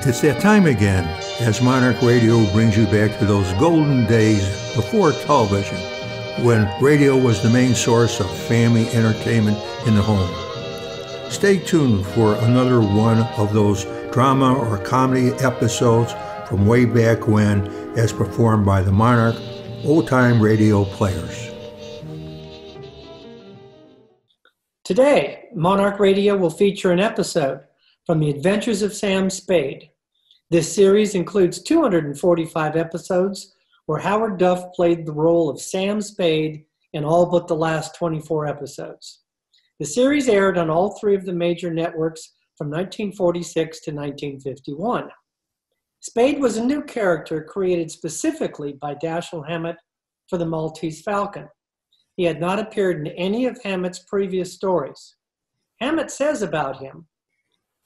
It's that time again as Monarch Radio brings you back to those golden days before television, when radio was the main source of family entertainment in the home. Stay tuned for another one of those drama or comedy episodes from way back when, as performed by the Monarch old-time radio players. Today, Monarch Radio will feature an episode from The Adventures of Sam Spade. This series includes 245 episodes where Howard Duff played the role of Sam Spade in all but the last 24 episodes. The series aired on all three of the major networks from 1946 to 1951. Spade was a new character created specifically by Dashiell Hammett for the Maltese Falcon. He had not appeared in any of Hammett's previous stories. Hammett says about him,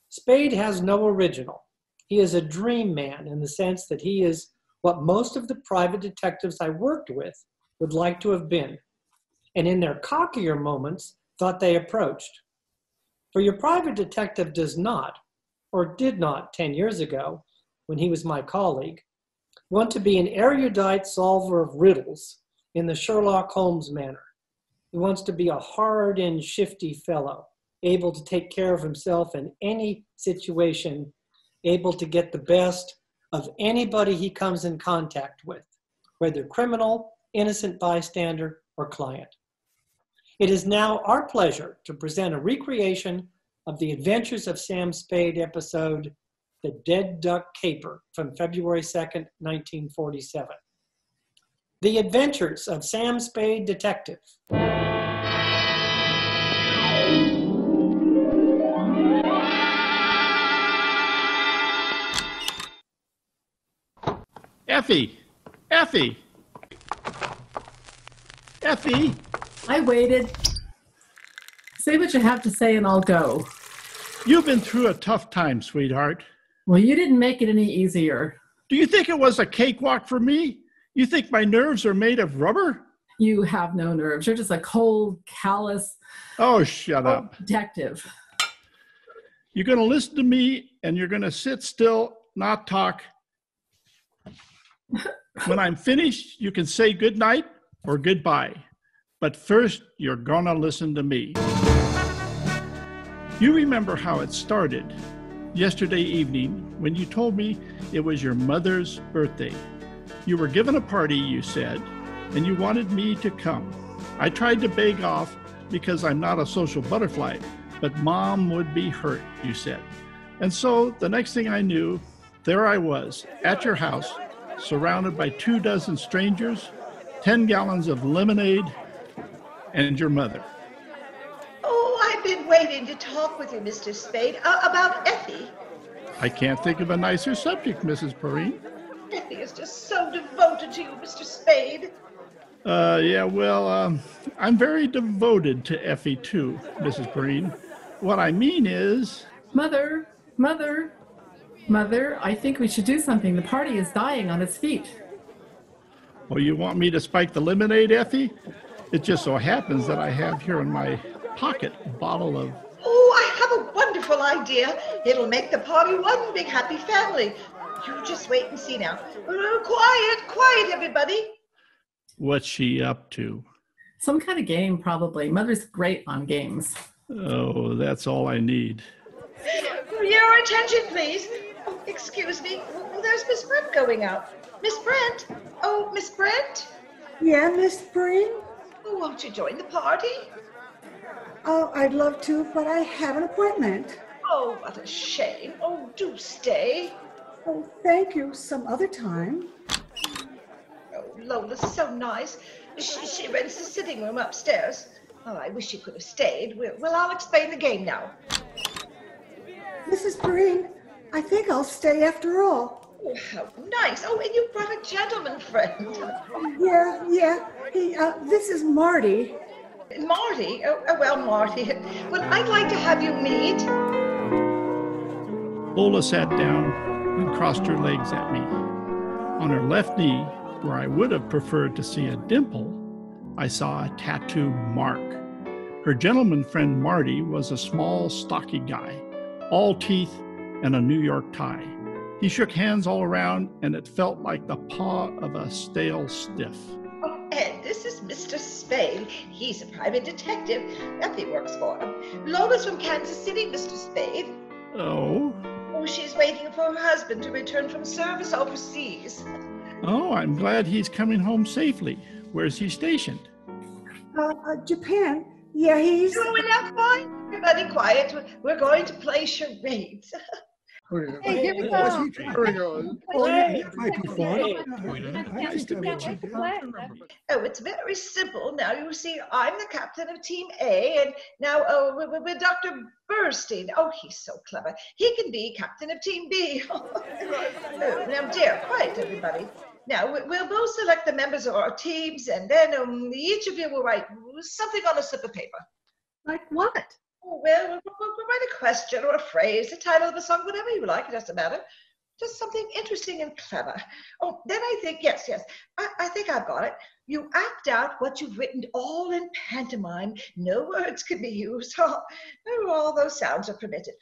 "Spade has no original. He is a dream man in the sense that he is what most of the private detectives I worked with would like to have been, and in their cockier moments thought they approached. For your private detective does not, or did not 10 years ago, when he was my colleague, want to be an erudite solver of riddles in the Sherlock Holmes manner. He wants to be a hard and shifty fellow, able to take care of himself in any situation, able to get the best of anybody he comes in contact with, whether criminal, innocent bystander, or client." It is now our pleasure to present a recreation of The Adventures of Sam Spade episode, The Dead Duck Caper, from February 2nd, 1947. The Adventures of Sam Spade, Detective. Effie! Effie! Effie! I waited. Say what you have to say and I'll go. You've been through a tough time, sweetheart. Well, you didn't make it any easier. Do you think it was a cakewalk for me? You think my nerves are made of rubber? You have no nerves. You're just a cold, callous Oh, shut up. detective. You're going to listen to me and you're going to sit still, not talk. When I'm finished, you can say good night or goodbye. But first, you're going to listen to me. You remember how it started yesterday evening when you told me it was your mother's birthday. You were given a party, you said, and you wanted me to come. I tried to beg off because I'm not a social butterfly, but Mom would be hurt, you said. And so the next thing I knew, there I was at your house, surrounded by 24 strangers, 10 gallons of lemonade, and your mother. Oh, I've been waiting to talk with you, Mr. Spade, about Effie. I can't think of a nicer subject, Mrs. Perrine. Effie is just so devoted to you, Mr. Spade. I'm very devoted to Effie too, Mrs. Perrine. What I mean is... Mother, I think we should do something. The party is dying on its feet. Oh, you want me to spike the lemonade, Effie? It just so happens that I have here in my pocket a bottle of... Oh, I have a wonderful idea. It'll make the party one big happy family. You just wait and see now. Quiet, everybody. What's she up to? Some kind of game, probably. Mother's great on games. Oh, that's all I need. Your attention, please. Oh, excuse me. There's Miss Brent going out. Miss Brent? Oh, Miss Brent? Yeah, Miss Breen? Oh, won't you join the party? Oh, I'd love to, but I have an appointment. Oh, what a shame. Oh, do stay. Oh, thank you. Some other time. Oh, Lola's so nice. She rents the sitting room upstairs. Oh, I wish you could have stayed. Well, I'll explain the game now. Mrs. Breen, I think I'll stay after all. Oh, how nice. Oh, and you brought a gentleman friend. Yeah. This is Marty. Marty? Well, Marty. Well, I'd like to have you meet. Lola sat down and crossed her legs at me. On her left knee, where I would have preferred to see a dimple, I saw a tattoo mark. Her gentleman friend Marty was a small, stocky guy, all teeth and a New York tie. He shook hands all around, and it felt like the paw of a stale stiff. Oh, and this is Mr. Spade. He's a private detective. Effie works for him. Lola's from Kansas City, Mr. Spade. Oh? Oh, she's waiting for her husband to return from service overseas. Oh, I'm glad he's coming home safely. Where's he stationed? Japan. Yeah, he's... Oh, enough, fine. Everybody quiet. We're going to play charades. Hey, here we go. Here we go. Oh, yeah, that might be fun. Nice to meet you. Oh, it's very simple. Now, you see, I'm the captain of Team A, and now with Dr. Burstein. Oh, he's so clever. He can be captain of Team B. Oh, now, dear, quiet, everybody. Now, we'll both select the members of our teams, and then each of you will write something on a slip of paper. Like what? Oh, well, we'll write a question or a phrase, the title of a song, whatever you like, it doesn't matter. Just something interesting and clever. Oh, then I think, yes, I think I've got it. You act out what you've written all in pantomime. No words can be used. Oh, all those sounds are permitted.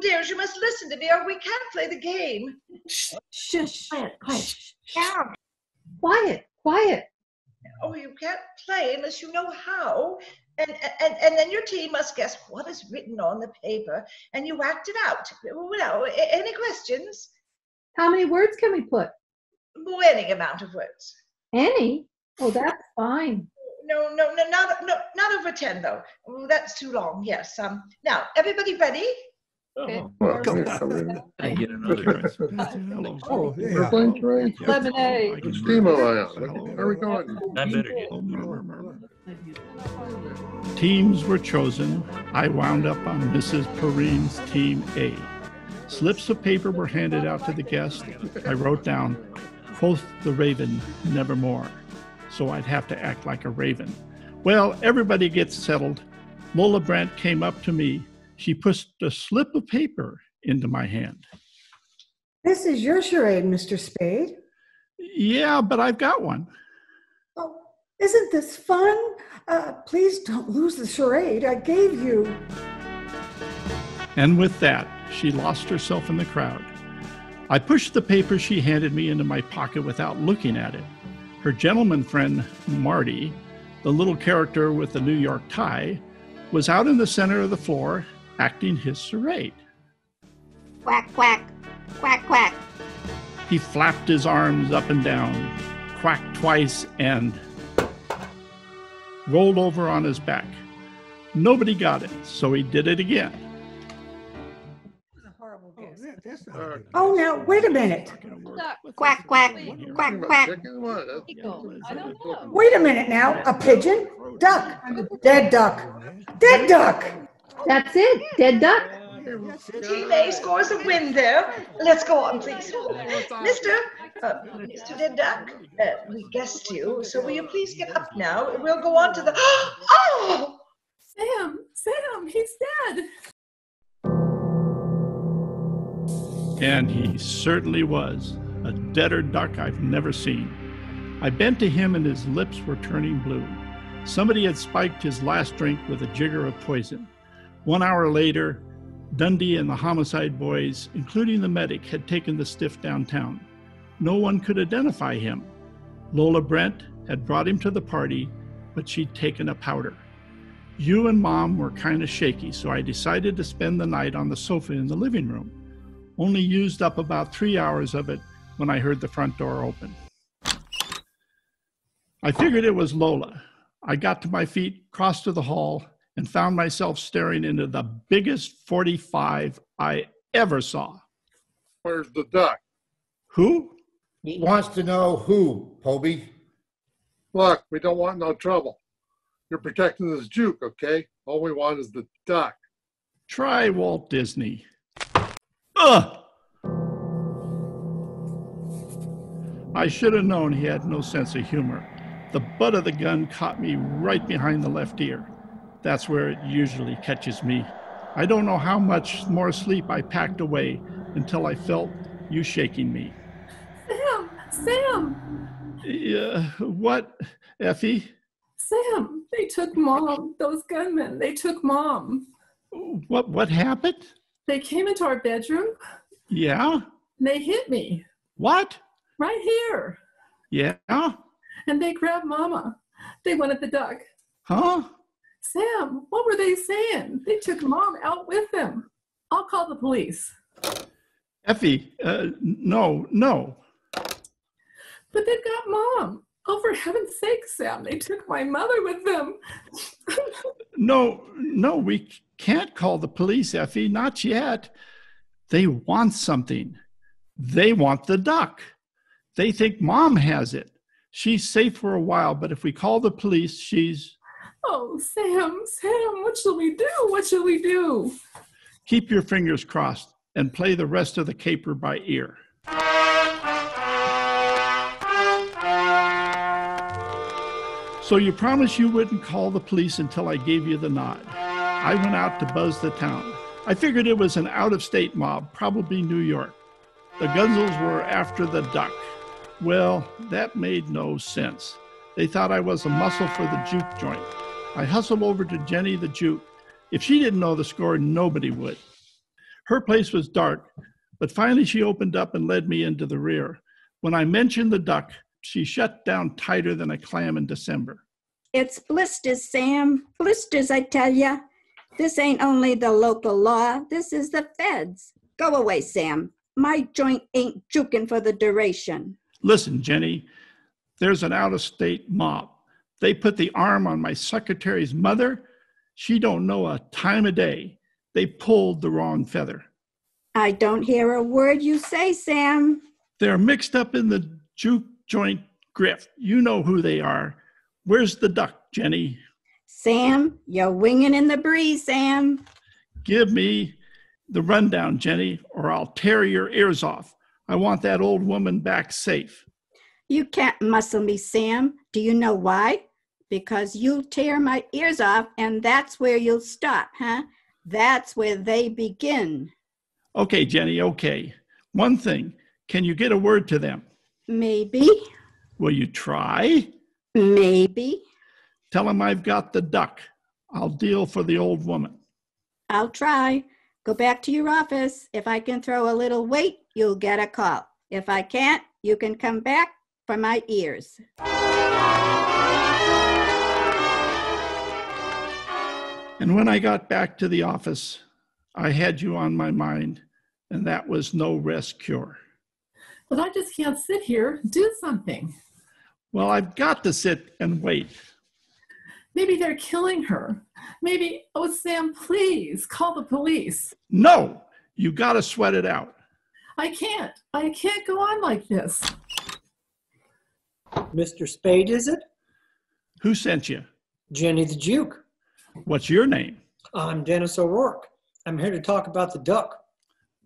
Dears, you must listen to me or we can't play the game. Shush. Quiet. Oh, you can't play unless you know how. And then your team must guess what is written on the paper, and you act it out. Now, any questions? How many words can we put? Any amount of words. Any? Oh, that's fine. No, not over 10 though. That's too long. Yes. Now, everybody ready? Okay. I get another. Hello. Oh, We're yeah. playing charades. Lemonade. It's Timo. How are we going? I better get Teams were chosen. I wound up on Mrs. Perrine's Team A. Slips of paper were handed out to the guests. I wrote down, "Quoth the raven, nevermore." So I'd have to act like a raven. Well, everybody gets settled. Lola Brent came up to me. She pushed a slip of paper into my hand. This is your charade, Mr. Spade. Yeah, but I've got one. Oh, isn't this fun? Please don't lose the charade I gave you. And with that, she lost herself in the crowd. I pushed the paper she handed me into my pocket without looking at it. Her gentleman friend, Marty, the little character with the New York tie, was out in the center of the floor acting his charade. Quack, quack, quack, quack. He flapped his arms up and down, quacked twice, and rolled over on his back. Nobody got it, so he did it again. That's not good. Oh, now, wait a minute. Quack, quack, quack, quack. Wait a minute now. A pigeon? Duck. Dead duck. Dead duck. That's it. Dead duck. Team A scores a win there. Let's go on, please. Mr. Dead Duck, we guessed you, so will you please get up now? We'll go on to the... Oh! Sam, he's dead. And he certainly was, a deader duck I've never seen. I bent to him and his lips were turning blue. Somebody had spiked his last drink with a jigger of poison. 1 hour later, Dundee and the homicide boys, including the medic, had taken the stiff downtown. No one could identify him. Lola Brent had brought him to the party, but she'd taken a powder. You and Mom were kind of shaky, so I decided to spend the night on the sofa in the living room. Only used up about 3 hours of it when I heard the front door open. I figured it was Lola. I got to my feet, crossed to the hall, and found myself staring into the biggest 45 I ever saw. Where's the duck? Who? He wants to know who, Poby. Look, we don't want no trouble. You're protecting this juke, okay? All we want is the duck. Try Walt Disney. Ugh! I should have known he had no sense of humor. The butt of the gun caught me right behind the left ear. That's where it usually catches me. I don't know how much more sleep I packed away until I felt you shaking me. Sam! What, Effie? Sam, they took Mom. Those gunmen, they took Mom. What happened? They came into our bedroom. Yeah? and they hit me. What? Right here. Yeah? And they grabbed Mama. They wanted the duck. Huh? Sam, what were they saying? They took Mom out with them. I'll call the police. Effie, no. But they've got Mom. Oh, for heaven's sake, Sam, they took my mother with them. No, we can't call the police, Effie, not yet. They want something. They want the duck. They think Mom has it. She's safe for a while, but if we call the police, she's... Oh, Sam, what shall we do? What shall we do? Keep your fingers crossed and play the rest of the caper by ear. So you promised you wouldn't call the police until I gave you the nod. I went out to buzz the town. I figured it was an out-of-state mob, probably New York. The Gunzels were after the duck. Well, that made no sense. They thought I was a muscle for the juke joint. I hustled over to Jenny the juke. If she didn't know the score, nobody would. Her place was dark, but finally she opened up and led me into the rear. When I mentioned the duck, she shut down tighter than a clam in December. It's blisters, Sam. Blisters, I tell ya. This ain't only the local law. This is the feds. Go away, Sam. My joint ain't juking for the duration. Listen, Jenny, there's an out-of-state mob. They put the arm on my secretary's mother. She don't know a time of day. They pulled the wrong feather. I don't hear a word you say, Sam. They're mixed up in the juke joint grift. You know who they are. Where's the duck, Jenny? Sam, you're winging in the breeze, Sam. Give me the rundown, Jenny, or I'll tear your ears off. I want that old woman back safe. You can't muscle me, Sam. Do you know why? Because you'll tear my ears off, and that's where you'll stop, huh? That's where they begin. Okay, Jenny, okay. One thing, can you get a word to them? Maybe. Will you try? Maybe. Tell them I've got the duck. I'll deal for the old woman. I'll try. Go back to your office. If I can throw a little weight, you'll get a call. If I can't, you can come back for my ears. And when I got back to the office, I had you on my mind, and that was no rest cure. But I just can't sit here. Do something. Well, I've got to sit and wait. Maybe they're killing her. Maybe, oh, Sam, please call the police. No, you got to sweat it out. I can't go on like this. Mr. Spade, is it? Who sent you? Jenny the Juke. What's your name? I'm Dennis O'Rourke. I'm here to talk about the duck.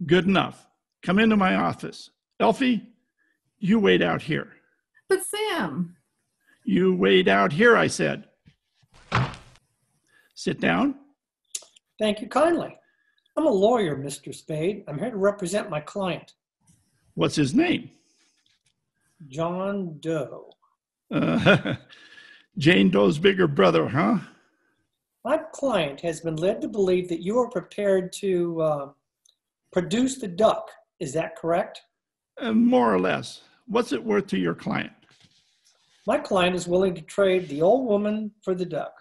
Good enough. Come into my office. Elfie, you wait out here. But Sam. You wait out here, I said. Sit down. Thank you kindly. I'm a lawyer, Mr. Spade. I'm here to represent my client. What's his name? John Doe. Jane Doe's bigger brother, huh? My client has been led to believe that you are prepared to produce the duck. Is that correct? More or less. What's it worth to your client? My client is willing to trade the old woman for the duck.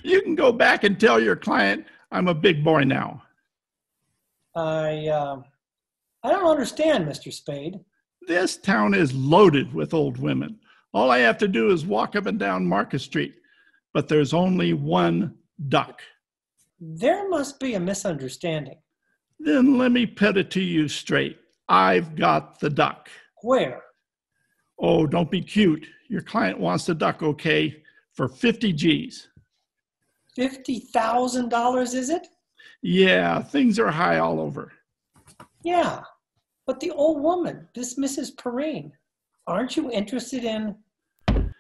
You can go back and tell your client I'm a big boy now. I don't understand, Mr. Spade. This town is loaded with old women. All I have to do is walk up and down Market Street, but there's only one duck. There must be a misunderstanding. Then let me put it to you straight. I've got the duck. Where? Oh, don't be cute. Your client wants the duck, okay, for 50 G's. $50,000, is it? Yeah, things are high all over. Yeah, but the old woman, this Mrs. Perrine, aren't you interested in?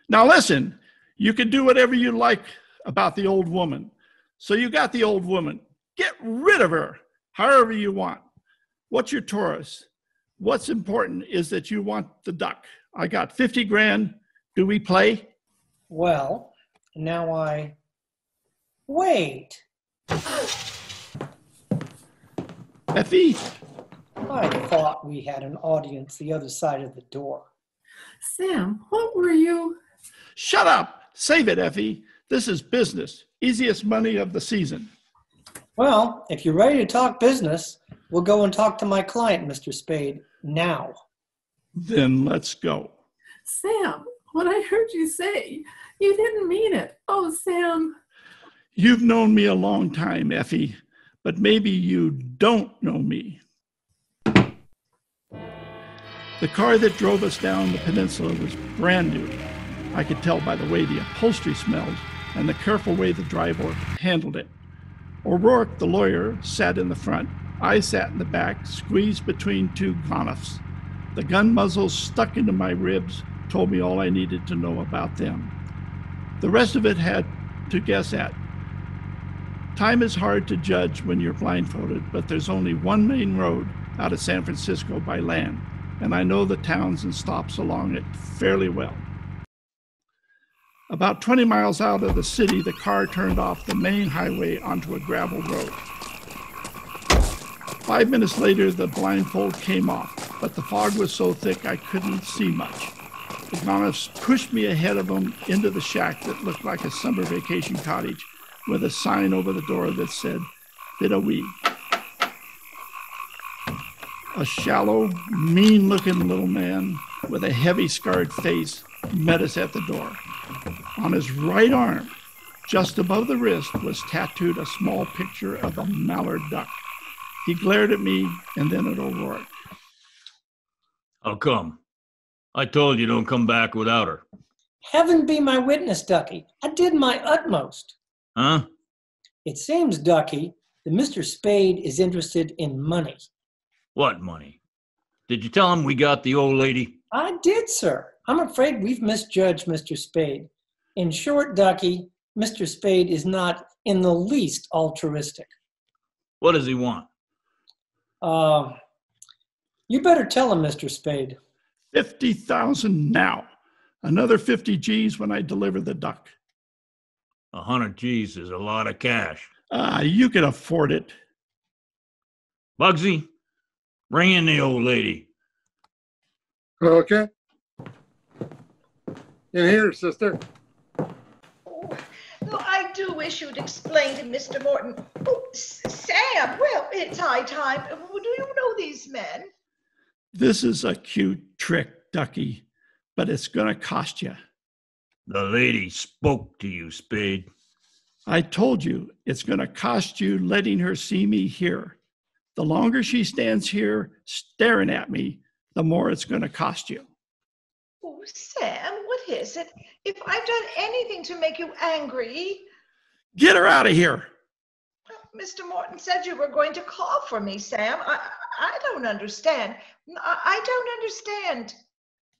Now listen, you can do whatever you like about the old woman. So you got the old woman. Get rid of her however you want. What's your Taurus? What's important is that you want the duck. I got 50 grand. Do we play? Well, now wait. Effie, I thought we had an audience the other side of the door. Sam, what were you? Shut up! Save it, Effie. This is business. Easiest money of the season. Well, if you're ready to talk business, we'll go and talk to my client, Mr. Spade, now. Then let's go. Sam, what I heard you say, you didn't mean it. Oh, Sam. You've known me a long time, Effie, but maybe you don't know me. The car that drove us down the peninsula was brand new. I could tell by the way the upholstery smelled and the careful way the driver handled it. O'Rourke, the lawyer, sat in the front. I sat in the back, squeezed between two gonifs. The gun muzzles stuck into my ribs told me all I needed to know about them. The rest of it had to guess at. Time is hard to judge when you're blindfolded, but there's only one main road out of San Francisco by land, and I know the towns and stops along it fairly well. About 20 miles out of the city, the car turned off the main highway onto a gravel road. 5 minutes later, the blindfold came off, but the fog was so thick I couldn't see much. The gonifs pushed me ahead of them into the shack that looked like a summer vacation cottage with a sign over the door that said, Bidawee. A shallow, mean-looking little man with a heavy scarred face met us at the door. On his right arm, just above the wrist, was tattooed a small picture of a mallard duck. He glared at me and then at O'Rourke. How come? I told you don't come back without her. Heaven be my witness, Ducky. I did my utmost. Huh? It seems, Ducky, that Mr. Spade is interested in money. What money? Did you tell him we got the old lady? I did, sir. I'm afraid we've misjudged Mr. Spade. In short, Ducky, Mr. Spade is not in the least altruistic. What does he want? You better tell him, Mr. Spade. 50,000 now. Another 50 G's when I deliver the duck. 100 G's is a lot of cash. You can afford it. Bugsy, bring in the old lady. Okay. In here, sister. No, I do wish you'd explain to Mr. Morton. Oh, Sam, well, it's high time. Do you know these men? This is a cute trick, Ducky, but it's going to cost you. The lady spoke to you, Spade. I told you it's going to cost you letting her see me here. The longer she stands here staring at me, the more it's going to cost you. Oh, Sam, what is it? If I've done anything to make you angry... Get her out of here. Mr. Morton said you were going to call for me, Sam. I don't understand. I don't understand.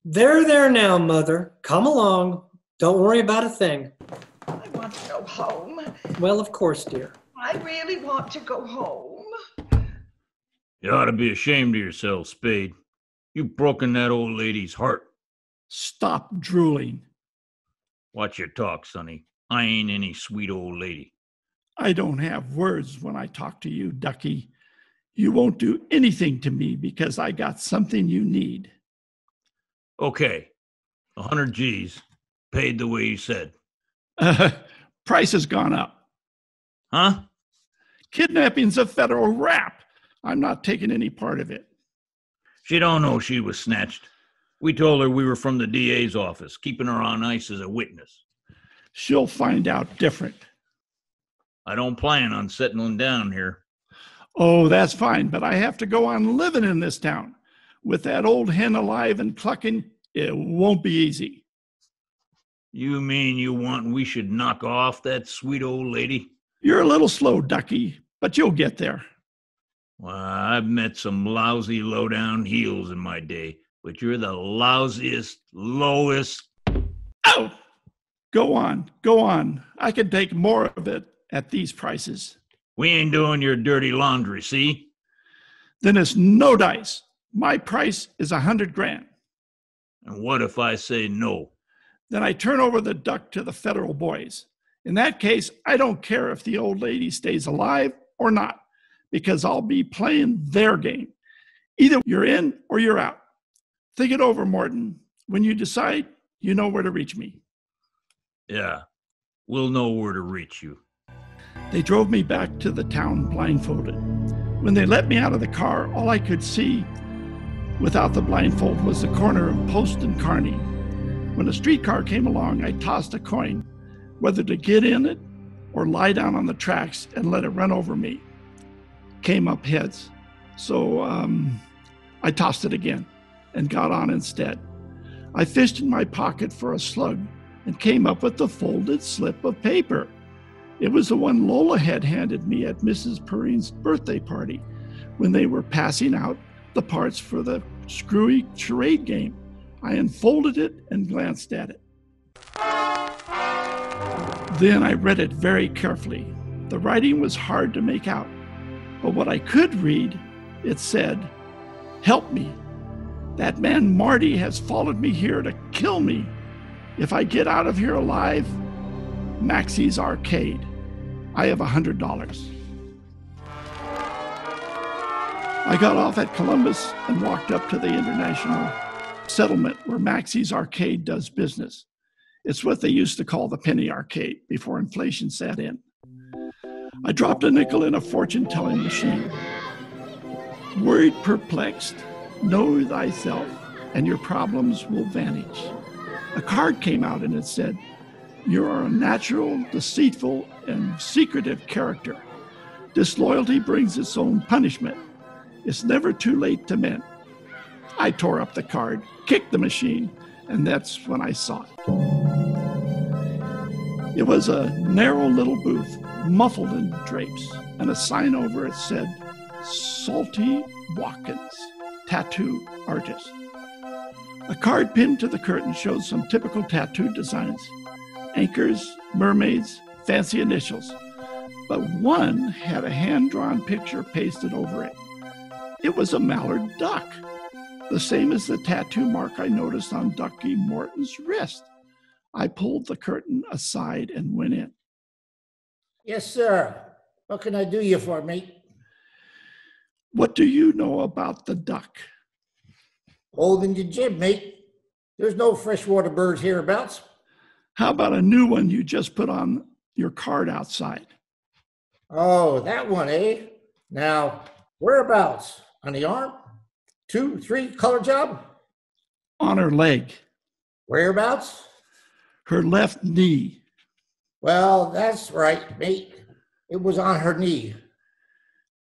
There now, Mother. Come along. Don't worry about a thing. I want to go home. Well, of course, dear. I really want to go home. You ought to be ashamed of yourself, Spade. You've broken that old lady's heart. Stop drooling. Watch your talk, Sonny. I ain't any sweet old lady. I don't have words when I talk to you, Ducky. You won't do anything to me because I got something you need. Okay, 100 G's, paid the way you said. Price has gone up. Huh? Kidnapping's a federal rap. I'm not taking any part of it. She don't know she was snatched. We told her we were from the DA's office, keeping her on ice as a witness. She'll find out different. I don't plan on settling down here. Oh, that's fine, but I have to go on living in this town. With that old hen alive and clucking, it won't be easy. You mean you want we should knock off that sweet old lady? You're a little slow, Ducky, but you'll get there. Well, I've met some lousy low-down heels in my day, but you're the lousiest, lowest... Ow! Go on. I can take more of it at these prices. We ain't doing your dirty laundry, see? Then it's no dice. My price is $100,000. And what if I say no? Then I turn over the duck to the federal boys. In that case, I don't care if the old lady stays alive or not, because I'll be playing their game. Either you're in or you're out. Think it over, Morton. When you decide, you know where to reach me. Yeah, we'll know where to reach you. They drove me back to the town blindfolded. When they let me out of the car, all I could see without the blindfold was the corner of Post and Kearney. When a streetcar came along, I tossed a coin, whether to get in it or lie down on the tracks and let it run over me. Came up heads. So I tossed it again and got on instead. I fished in my pocket for a slug and came up with the folded slip of paper. It was the one Lola had handed me at Mrs. Perrine's birthday party when they were passing out the parts for the screwy charade game. I unfolded it and glanced at it. Then I read it very carefully. The writing was hard to make out, but what I could read, it said, "Help me. That man Marty has followed me here to kill me. If I get out of here alive, Maxie's Arcade. I have $100. I got off at Columbus and walked up to the International Settlement where Maxie's Arcade does business. It's what they used to call the penny arcade before inflation set in. I dropped a nickel in a fortune-telling machine. Worried, perplexed, know thyself, and your problems will vanish. A card came out and it said, "You are a natural, deceitful, and secretive character. Disloyalty brings its own punishment. It's never too late to mend." I tore up the card, kicked the machine, and that's when I saw it. It was a narrow little booth, muffled in drapes, and a sign over it said, "Salty Watkins, Tattoo Artist." A card pinned to the curtain showed some typical tattoo designs: anchors, mermaids, fancy initials. But one had a hand-drawn picture pasted over it. It was a mallard duck, the same as the tattoo mark I noticed on Ducky Morton's wrist. I pulled the curtain aside and went in. Yes, sir. What can I do you for, mate? What do you know about the duck? Old in your jib, mate. There's no freshwater birds hereabouts. How about a new one you just put on your card outside? Oh, that one, eh? Now, whereabouts? On the arm? 2, 3, color job? On her leg. Whereabouts? Her left knee. Well, that's right, mate. It was on her knee.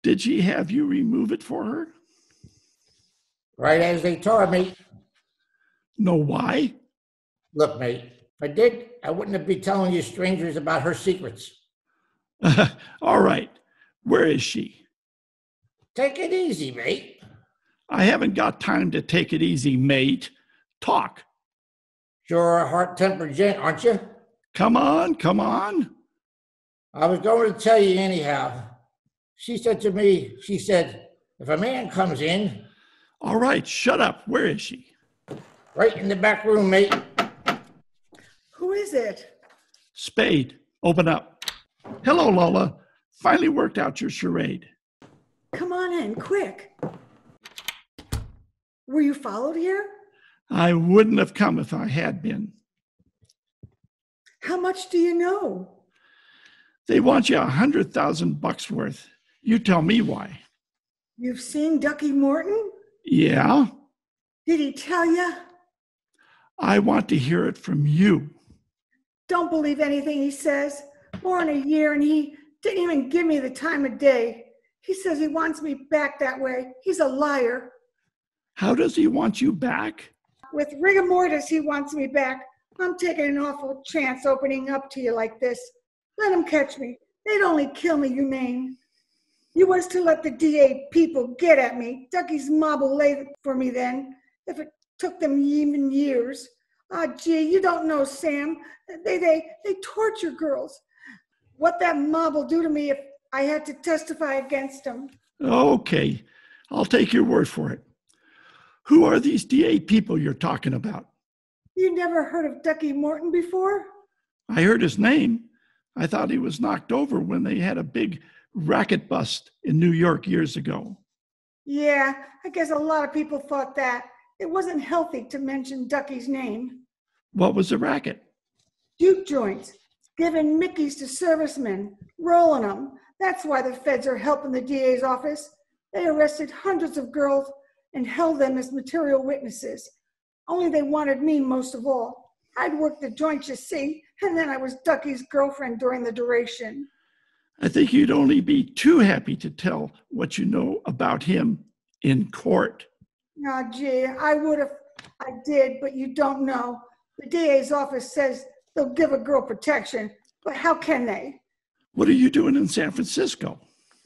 Did she have you remove it for her? Right as they taught me. Know why? Look, mate, if I did, I wouldn't be telling you strangers about her secrets. All right. Where is she? Take it easy, mate. I haven't got time to take it easy, mate. Talk. You're a hot-tempered gent, aren't you? Come on, come on. I was going to tell you anyhow. She said to me, if a man comes in... All right, shut up. Where is she? Right in the back room, mate. Who is it? Spade, open up. Hello, Lola. Finally worked out your charade. Come on in, quick. Were you followed here? I wouldn't have come if I had been. How much do you know? They want you $100,000 worth. You tell me why. You've seen Ducky Morton? Yeah? Did he tell you? I want to hear it from you. Don't believe anything he says. More than a year and he didn't even give me the time of day. He says he wants me back that way. He's a liar. How does he want you back? With rigor mortis, he wants me back. I'm taking an awful chance opening up to you like this. Let him catch me. They'd only kill me humane. You was to let the DA people get at me. Ducky's mob will lay for me then, if it took them even years. Ah, gee, you don't know, Sam. They torture girls. What that mob will do to me if I had to testify against them. Okay, I'll take your word for it. Who are these DA people you're talking about? You never heard of Ducky Morton before? I heard his name. I thought he was knocked over when they had a big racket bust in New York years ago. Yeah, I guess a lot of people thought that. It wasn't healthy to mention Ducky's name. What was the racket? Juke joints, giving Mickeys to servicemen, rolling them. That's why the feds are helping the DA's office. They arrested hundreds of girls and held them as material witnesses. Only they wanted me most of all. I'd worked the joints, you see, and then I was Ducky's girlfriend during the duration. I think you'd only be too happy to tell what you know about him in court. Oh, gee, I did, but you don't know. The DA's office says they'll give a girl protection, but how can they? What are you doing in San Francisco?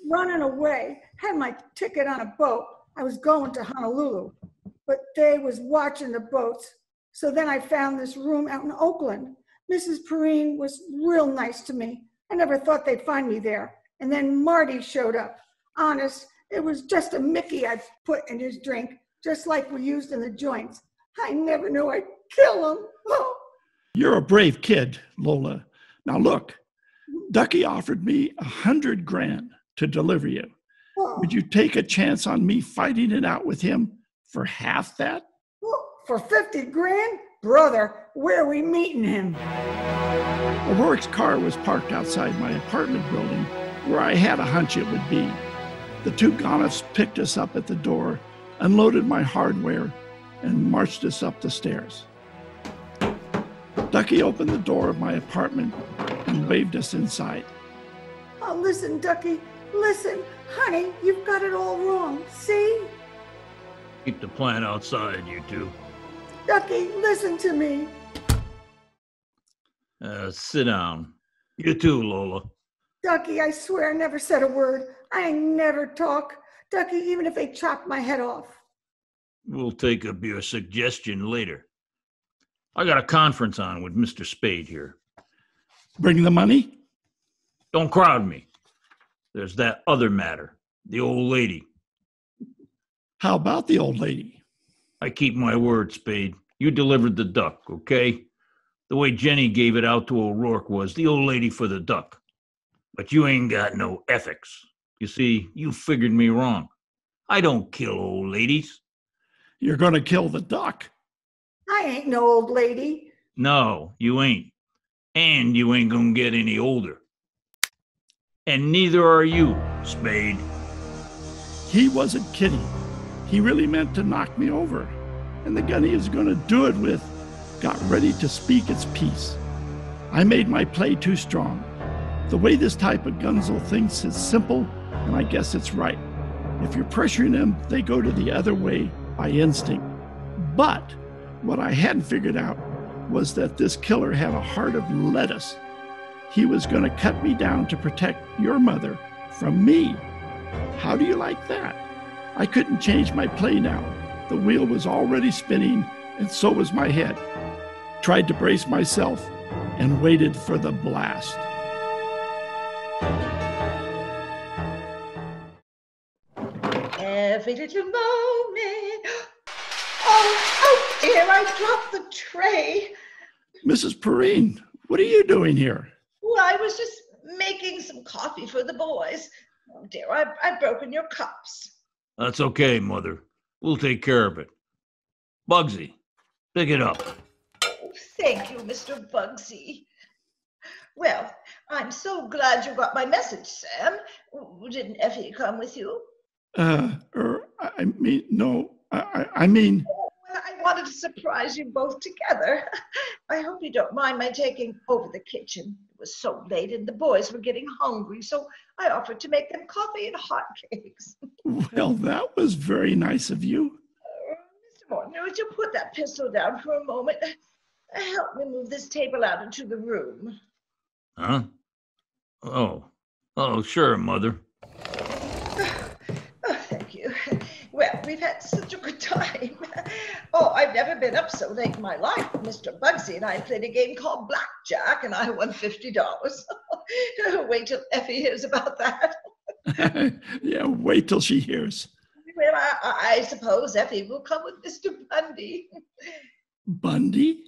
Running away. Had my ticket on a boat. I was going to Honolulu, but they was watching the boats. So then I found this room out in Oakland. Mrs. Perrine was real nice to me. I never thought they'd find me there. And then Marty showed up. Honest, it was just a Mickey I'd put in his drink, just like we used in the joints. I never knew I'd kill him. Oh. You're a brave kid, Lola. Now look, Ducky offered me $100,000 to deliver you. Oh. Would you take a chance on me fighting it out with him for half that? Oh, for $50,000? Brother, where are we meeting him? O'Rourke's car was parked outside my apartment building where I had a hunch it would be. The two Gonoffs picked us up at the door, unloaded my hardware, and marched us up the stairs. Ducky opened the door of my apartment and waved us inside. Oh, listen, Ducky, listen. Honey, you've got it all wrong, see? Keep the plant outside, you two. Ducky, listen to me. Sit down. You too, Lola. Ducky, I swear I never said a word. I never talk. Ducky, even if they chopped my head off. We'll take up your suggestion later. I got a conference on with Mr. Spade here. Bring the money? Don't crowd me. There's that other matter, the old lady. How about the old lady? I keep my word, Spade. You delivered the duck, okay? The way Jenny gave it out to O'Rourke was the old lady for the duck. But you ain't got no ethics. You see, you figured me wrong. I don't kill old ladies. You're going to kill the duck. I ain't no old lady. No, you ain't. And you ain't gonna get any older. And neither are you, Spade. He wasn't kidding. He really meant to knock me over. And the gun he was going to do it with got ready to speak its piece. I made my play too strong. The way this type of gunzel thinks is simple, and I guess it's right. If you're pressuring them, they go to the other way by instinct. But what I hadn't figured out was that this killer had a heart of lettuce. He was going to cut me down to protect your mother from me. How do you like that? I couldn't change my play now. The wheel was already spinning, and so was my head. Tried to brace myself and waited for the blast. Every little moment. Oh dear, I dropped the tray. Mrs. Perrine, what are you doing here? Well, I was just making some coffee for the boys. Oh dear, I've broken your cups. That's okay, Mother. We'll take care of it. Bugsy, pick it up. Oh, thank you, Mr. Bugsy. Well, I'm so glad you got my message, Sam. Didn't Effie come with you? No, I mean... Well, I wanted to surprise you both together. I hope you don't mind my taking over the kitchen. It was so late and the boys were getting hungry, so I offered to make them coffee and hotcakes. Well, that was very nice of you. Mr. Morton, would you put that pistol down for a moment? Help me move this table out into the room. Huh? Oh, sure, Mother. Oh, thank you. Well, we've had such a good time. Oh, I've never been up so late in my life. Mr. Bugsy and I played a game called Blackjack, and I won $50. Wait till Effie hears about that. Yeah, wait till she hears. Well, I suppose Effie will come with Mr. Bundy. Bundy?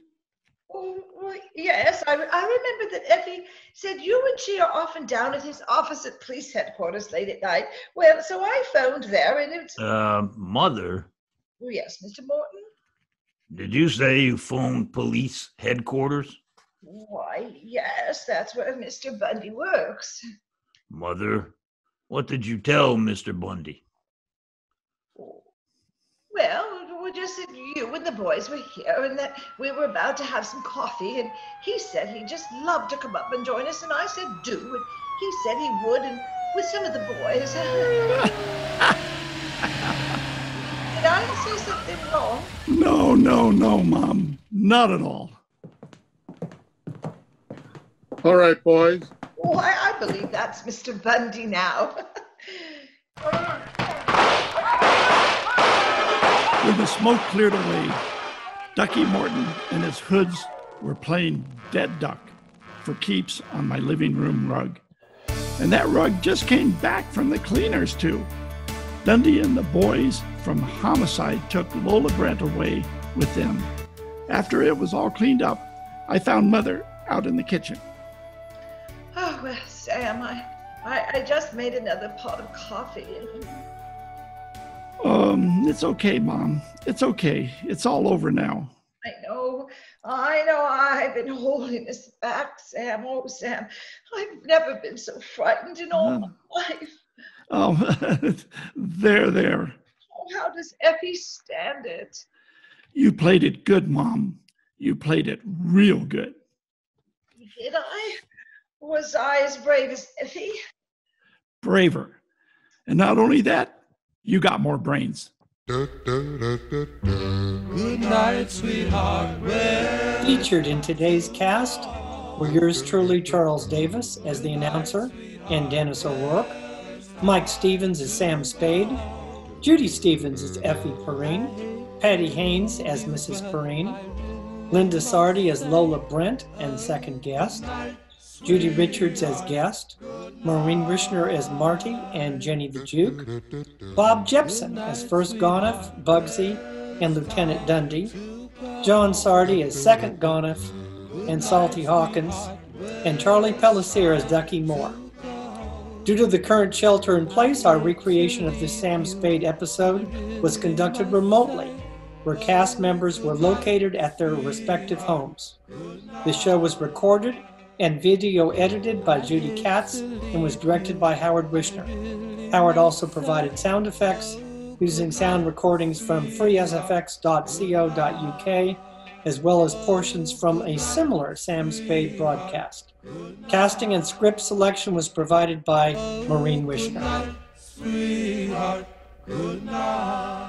Oh, well, yes, I remember that Effie said you and she are often down at his office at police headquarters late at night. Well, so I phoned there and it's... Mother, Oh, yes, Mr. Morton? did you say you phoned police headquarters? Why, yes, that's where Mr. Bundy works. Mother, what did you tell Mr. Bundy? Well, we just said you and the boys were here and that we were about to have some coffee, and he said he'd just love to come up and join us, and I said do, and he said he would, and with some of the boys. Did I say something wrong? No, Mom. Not at all. All right, boys. Oh, I believe that's Mr. Bundy now. When the smoke cleared away, Ducky Morton and his hoods were playing dead duck for keeps on my living room rug. And that rug just came back from the cleaners, too. Dundee and the boys from homicide took Lola Brent away with them. After it was all cleaned up, I found Mother out in the kitchen. Oh, well, Sam, I just made another pot of coffee. It's okay, Mom. It's okay. It's all over now. I know. I've been holding this back, Sam. Oh, Sam, I've never been so frightened in all my life. Oh, there. Oh, how does Effie stand it? You played it good, Mom. You played it real good. Did I? Was I as brave as Effie? Braver. And not only that, you got more brains. Good night, sweetheart. Well. Featured in today's cast were yours truly, Charles Davis, as the announcer, and Dennis O'Rourke. Mike Stevens as Sam Spade. Judy Stevens as Effie Perrine. Patty Haynes as Mrs. Perrine. Linda Sardi as Lola Brent and second guest. Judy Richards as guest, Maureen Wishner as Marty and Jenny the Juke, Bob Jepson as First Gonif, Bugsy, and Lieutenant Dundee, John Sardi as Second Gonif and Salty Hawkins, and Charlie Pellissier as Ducky Moore. Due to the current shelter in place, our recreation of this Sam Spade episode was conducted remotely, where cast members were located at their respective homes. The show was recorded and video edited by Judy Katz and was directed by Howard Wishner. Howard also provided sound effects using sound recordings from freesfx.co.uk, as well as portions from a similar Sam Spade broadcast. Casting and script selection was provided by Maureen Wishner. Sweetheart, good night.